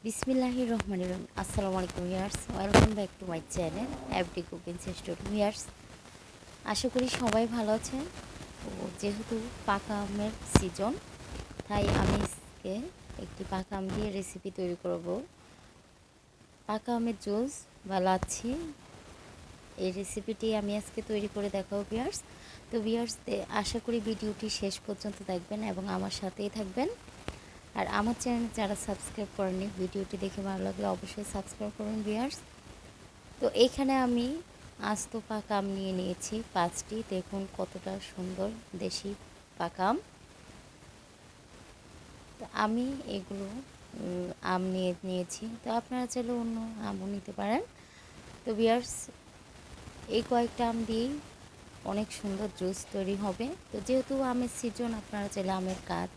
বিসমিল্লাহির রহমানির রহিম। আসসালামু আলাইকুম viewers, welcome back to my channel every cooking story. Viewers, আশা করি সবাই ভালো আছেন। তো যেহেতু পাকা আমের সিজন, তাই আমি আজকে একটি পাকা আম দিয়ে রেসিপি তৈরি করব। পাকা আমের জুস বা লাচ্ছি, এই রেসিপিটি আমি আজকে তৈরি করে দেখাবো ভিউয়ার্স। তো ভিউয়ার্স, আশা করি ভিডিওটি শেষ পর্যন্ত দেখবেন এবং আমার সাথেই থাকবেন। আর আমার চ্যানেল যারা সাবস্ক্রাইব করেননি, ভিডিওটি দেখে ভালো লাগলে অবশ্যই সাবস্ক্রাইব করুন ভিউয়ার্স। তো এইখানে আমি আস্ত পাকা আম নিয়ে নিয়েছি 5টি। দেখুন কতটা সুন্দর দেশি পাকা আম। তো আমি এগুলো আম নিয়েছি। তো আপনারা চাইলে অন্য আমও নিতে পারেন। তো ভিউয়ার্স, এই কয়েকটা আম দিয়েই অনেক সুন্দর জুস তৈরি হবে। তো যেহেতু আমের সিজন, আপনারা চাইলে আমের কাঠ,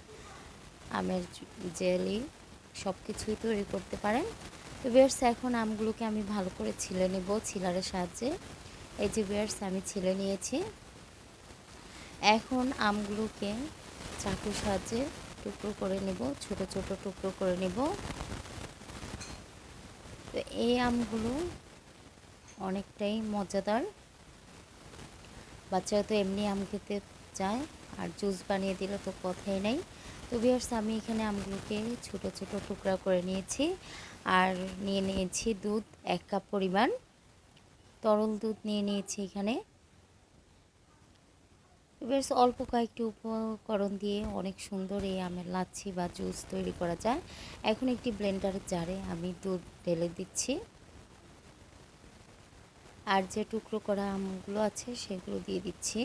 আমের জেলি সব কিছুই তৈরি করতে পারেন। তো ভিউয়ার্স, এখন আমগুলোকে আমি ভালো করে ছিলে নেব ছিলারের সাহায্যে। এই যে ভিউয়ার্স, আমি ছিলে নিয়েছি। এখন আমগুলোকে চাকুর সাহায্যে টুকরো করে নেব, ছোট ছোট টুকরো করে নেব। তো এই আমগুলো অনেকটাই মজাদার। বাচ্চারা তো এমনি আম খেতে চায়, আর জুস বানিয়ে দিলে তো কথাই নেই। তো ভিউয়ার্স, আমি এখানে আমগুলোকে ছোট ছোট টুকরা করে নিয়েছি। আর নিয়ে নিয়েছি দুধ 1 কাপ পরিমাণ, তরল দুধ নিয়ে নিয়েছি এখানে। ভিউয়ার্স, অল্প কয়েকটি উপকরণ দিয়ে অনেক সুন্দর এই আমের লাচ্ছি বা জুস তৈরি করা যায়। এখন একটি ব্লেন্ডারের জারে আমি দুধ ঢেলে দিচ্ছি, আর যে টুকরো করা আমগুলো আছে সেগুলো দিয়ে দিচ্ছি।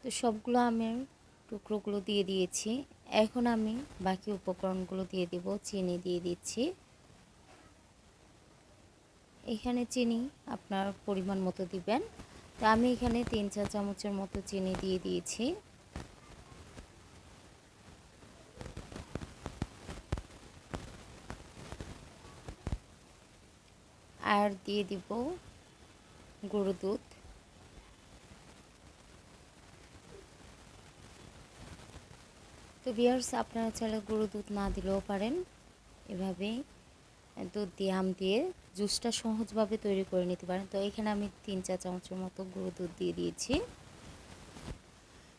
তো সবগুলো আমের টুকরোগুলো দিয়ে দিয়েছি। এখন আমি বাকি উপকরণগুলো দিয়ে দেব। চিনি দিয়ে দিচ্ছি। এখানে চিনি আপনার পরিমাণ মতো দিবেন। তো আমি এখানে 3-4 চামচের মতো চিনি দিয়ে দিয়েছি। আর দিয়ে দিব গুঁড়ো দুধ। তো ভিউয়ার্স, আপনারা চাইলে গুঁড়ো দুধ না দিলেও পারেন। এভাবেই দুধ দিয়ে আম দিয়ে জুসটা সহজভাবে তৈরি করে নিতে পারেন। তো এখানে আমি 3-4 চামচের মতো গুঁড়ো দুধ দিয়ে দিয়েছি।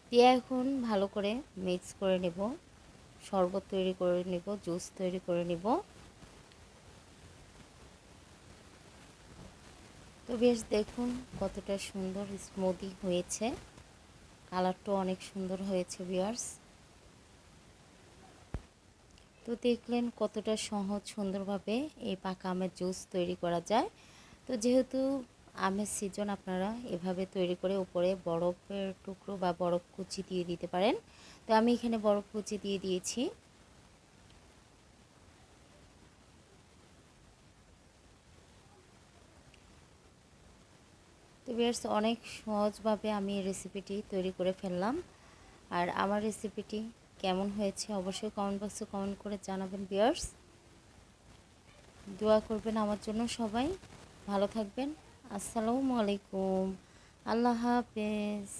দিয়ে এখন ভালো করে মিক্স করে নেব, শরবত তৈরি করে নেব, জুস তৈরি করে নেব। তো বেশ দেখুন কতটা সুন্দর স্মুদি হয়েছে, কালারটাও অনেক সুন্দর হয়েছে ভিউয়ার্স। তো দেখলেন কতটা সহজ সুন্দরভাবে এই পাকা আমের জুস তৈরি করা যায়। তো যেহেতু আমের সিজন, আপনারা এভাবে তৈরি করে উপরে বরফের টুকরো বা বরফ কুচি দিয়ে দিতে পারেন। তো আমি এখানে বরফ কুচি দিয়ে দিয়েছি। তো ভিউয়ার্স, অনেক সহজভাবে আমি এই রেসিপিটি তৈরি করে ফেললাম। আর আমার রেসিপিটি কেমন হয়েছে অবশ্যই কমেন্ট বক্সে কমেন্ট করে জানাবেন ভিউয়ার্স। দোয়া করবেন আমার জন্য সবাই। ভালো থাকবেন। আসসালামু আলাইকুম। আল্লাহ হাফেজ।